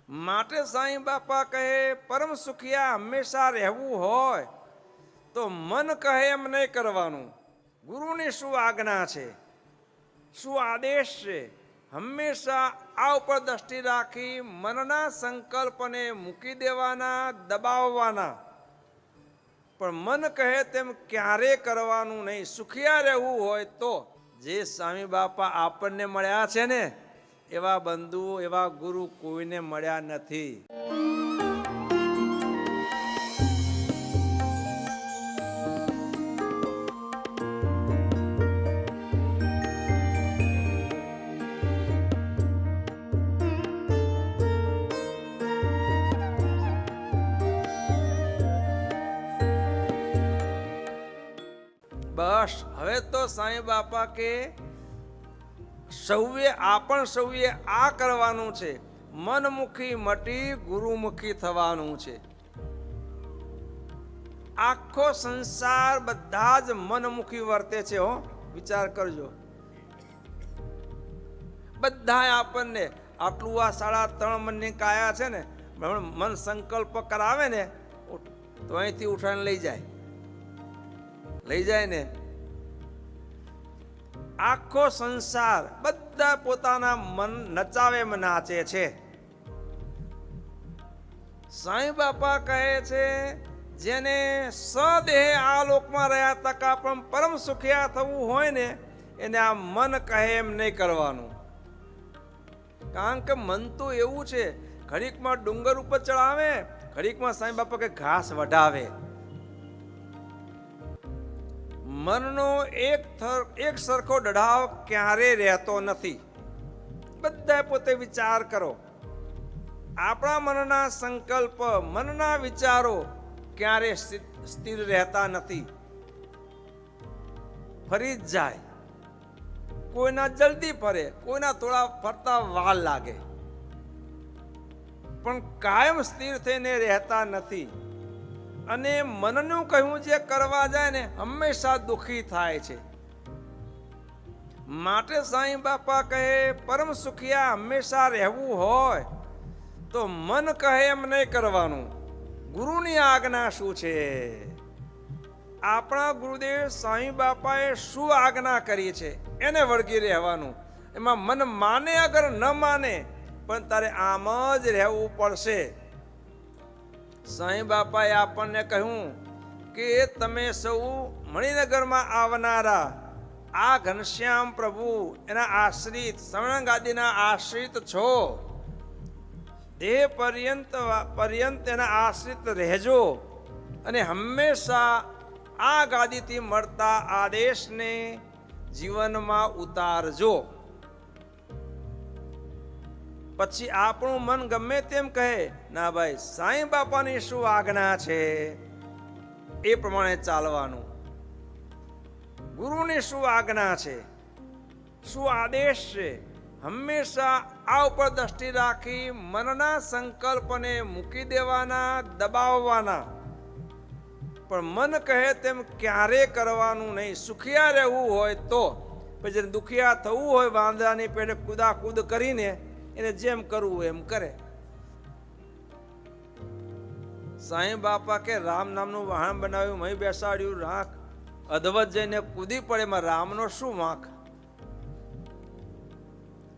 માટે સાईं બાપા કહે પરમ સુખિયા હંમેશા રહેવું હોય તો મન કહે એમ નહીં કરવાનું. ગુરુની શું આજ્ઞા છે, શું આદેશ છે, હંમેશા આ ઉપર દ્રષ્ટિ રાખી મનના સંકલ્પને મૂકી દેવાના, દબાવવાના. પણ મન કહે તેમ ક્યારે કરવાનું નહીં. સુખિયા રહેવું હોય તો જે સ્વામી બાપા આપણને મળ્યા છે ને એવા બંધુ, એવા ગુરુ કોઈને મળ્યા નથી. બસ હવે તો સાईं બાપા કે સૌએ આ કરવાનું છે. મનમુખી મટી ગુરુમુખી થવાનું છે. આખો સંસાર બધા જ મનમુખી વર્તે છે. હો, વિચાર કરજો. બધા આપણને આટલું આ 3.5 મનની કાયા છે ને, મન સંકલ્પ કરાવે ને તો અહીંથી ઉઠાઈને લઈ જાય ને. આખો સંસાર બધા પોતાના મન નચાવે એમ નાચે છે. સાईं બાપા કહે છે જેને સદેહ આ લોકમાં રહ્યા તકા પણ પરમ સુખિયા થવું હોય ને એને આ મન કહે એમ નહીં કરવાનું. કારણ કે મન તો એવું છે, ઘડીકમાં ડુંગર ઉપર ચડાવે, ઘડીકમાં સાईं બાપા કે ઘાસ વઢાવે. મનનો એક સરખો દઢાવ ક્યારે રહેતો નથી. બધા પોતે વિચાર કરો. આપણા મનના સંકલ્પ, મનના વિચારો ક્યારે સ્થિર રહેતા નથી, ફરી જ જાય. કોઈના જલ્દી ફરે, કોઈના થોડા ફરતા વાર લાગે, પણ કાયમ સ્થિર થઈને રહેતા નથી. અને મનનું કહ્યું જે કરવા જાય ને હંમેશા દુઃખી થાય છે. માટે સાईं બાપા કહે પરમ સુખિયા હંમેશા રહેવું હોય તો મન કહે એમ નહીં કરવાનું. ગુરુની આજ્ઞા શું છે? આપણા ગુરુદેવ સાईं બાપાએ શું આજ્ઞા કરી છે એને વળગી રહેવાનું. એમાં મન માને અગર ન માને પણ તારે આમ જ રહેવું પડશે. સાईं બાપાએ આપણને કહ્યું કે તમે સૌ મણિનગરમાં આવનારા આ ઘનશ્યામ પ્રભુ એના આશ્રિત, શ્રવણ ગાદીના આશ્રિત છો. દેહ પર્યંત એના આશ્રિત રહેજો અને હંમેશા આ ગાદીથી મળતા આદેશને જીવનમાં ઉતારજો. પછી આપણું મન ગમે તેમ કહે, ના ભાઈ સાईं બાપાની શું આજ્ઞા છે એ પ્રમાણે ચાલવાનું. ગુરુની શું આજ્ઞા છે, શું આદેશ છે, હંમેશા આ ઉપર દ્રષ્ટિ રાખી મનના સંકલ્પને મૂકી દેવાના, દબાવવાના. પણ મન કહે તેમ ક્યારે કરવાનું નહીં. સુખિયા રહેવું હોય તો. પછી દુખિયા થવું હોય વાંદરાની પેટે કૂદાકૂદ કરીને એને જેમ કરવું એમ કરે. સાईं બાપા કે રામ નામનું વાહન બનાવ્યું, મહી બેસાડ્યું, રાખ અધવત જઈને કૂદી પડે, એમાં રામનો શું વાંક?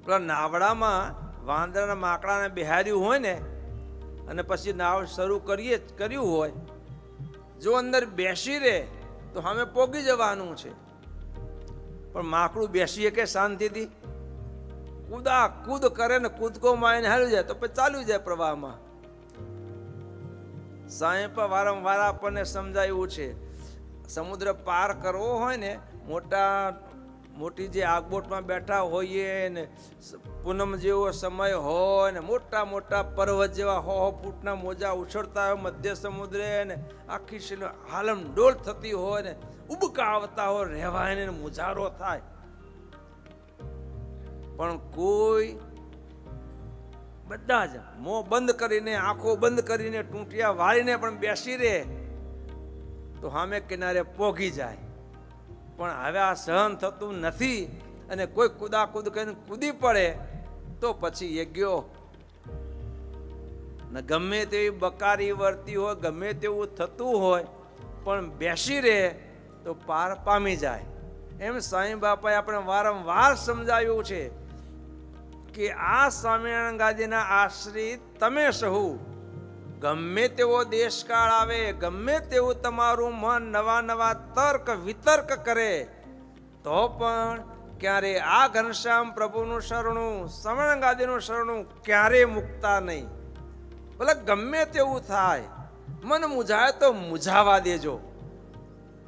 પેલા નાવડામાં વાંદરાના માકડાને બિહાર્યું હોય ને અને પછી નાવ શરૂ કર્યું હોય, જો અંદર બેસી રહે તો સામે પોગી જવાનું છે. પણ માકડું બેસીએ કે શાંતિથી કૂદ કરે ને કૂદકો મારીને હાલી જાય તો પછી ચાલ્યું જાય પ્રવાહમાં. સાईं પર વારંવાર આપણને સમજાયું છે, સમુદ્ર પાર કરવો હોય ને, મોટી જે આગબોટમાં બેઠા હોઈએ ને પૂનમ જેવો સમય હોય ને મોટા મોટા પર્વત જેવા 100 ફૂટના મોજા ઉછળતા હોય મધ્ય સમુદ્રે ને આખી હાલમ ડોલ થતી હોય ને ઉબકા આવતા હોય, રહેવાય ને મુજારો થાય. પણ કોઈ બધા જ મોં બંધ કરીને, આંખો બંધ કરીને, ટૂંટિયા વાળીને પણ બેસી રહે તો સામે કિનારે પોગી જાય. પણ હવે આ સહન થતું નથી અને કોઈ કૂદાકૂદ કરીને કૂદી પડે તો પછી એ ગયો. ને ગમે તેવી બકારી વર્તી હોય, ગમે તેવું થતું હોય, પણ બેસી રહે તો પાર પામી જાય. એમ સાંઈ બાપાએ આપણે વારંવાર સમજાવ્યું છે કે આ સ્વામિનારાયણ ગાદીના આશ્રિત તમે સહુ ગમે તેવો દેશકાળ આવે, ગમે તેવું તમારું મન નવા નવા તર્ક વિતર્ક કરે, તો પણ ક્યારે આ ઘનશ્યામ પ્રભુનું શરણું, સ્વામિનારાયણ ગાદીનું શરણું ક્યારેય મૂકતા નહીં. ભલે ગમે તેવું થાય, મન મૂંઝાય તો મૂંઝાવા દેજો,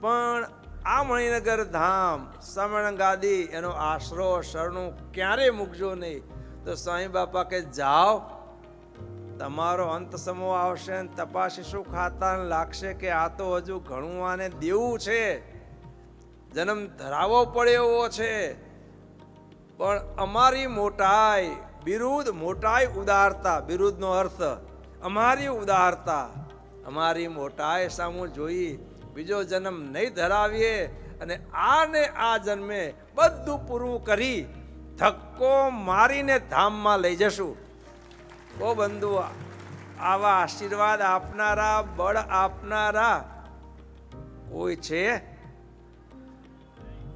પણ આ મણિનગર ધામ, સ્વામિનારાયણ ગાદી, એનો આશરો શરણું ક્યારેય મૂકજો નહીં. તો સ્વામી બાપા કે જાઓ, તમારો અંત સમો આવશે ને તપાસીશું ખાતા લાગશે કે આ તો હજુ ઘણું આને દેવું છે, જન્મ ધરાવવો પડે એવો છે, પણ અમારી મોટાઈ, બિરુદ, મોટાઈ ઉદારતા, બિરુદનો અર્થ અમારી ઉદારતા, અમારી મોટાઈ સામું જોઈ બીજો જન્મ નહીં ધરાવીએ અને આને આ જન્મે બધું પૂરું કરી ધક્કો મારીને ધામમાં લઈ જશું. ઓ બંધુ, આવા આશીર્વાદ આપનારા, બળ આપનારા કોઈ છે?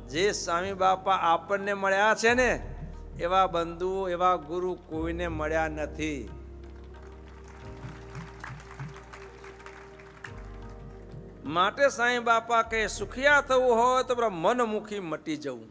જે સ્વામી બાપા આપણને મળ્યા છે ને, એવા બંધુ, એવા ગુરુ કોઈને મળ્યા નથી. માટે સાંઈ બાપા કે સુખિયા થવું હોય તો મનમુખી મટી જવું.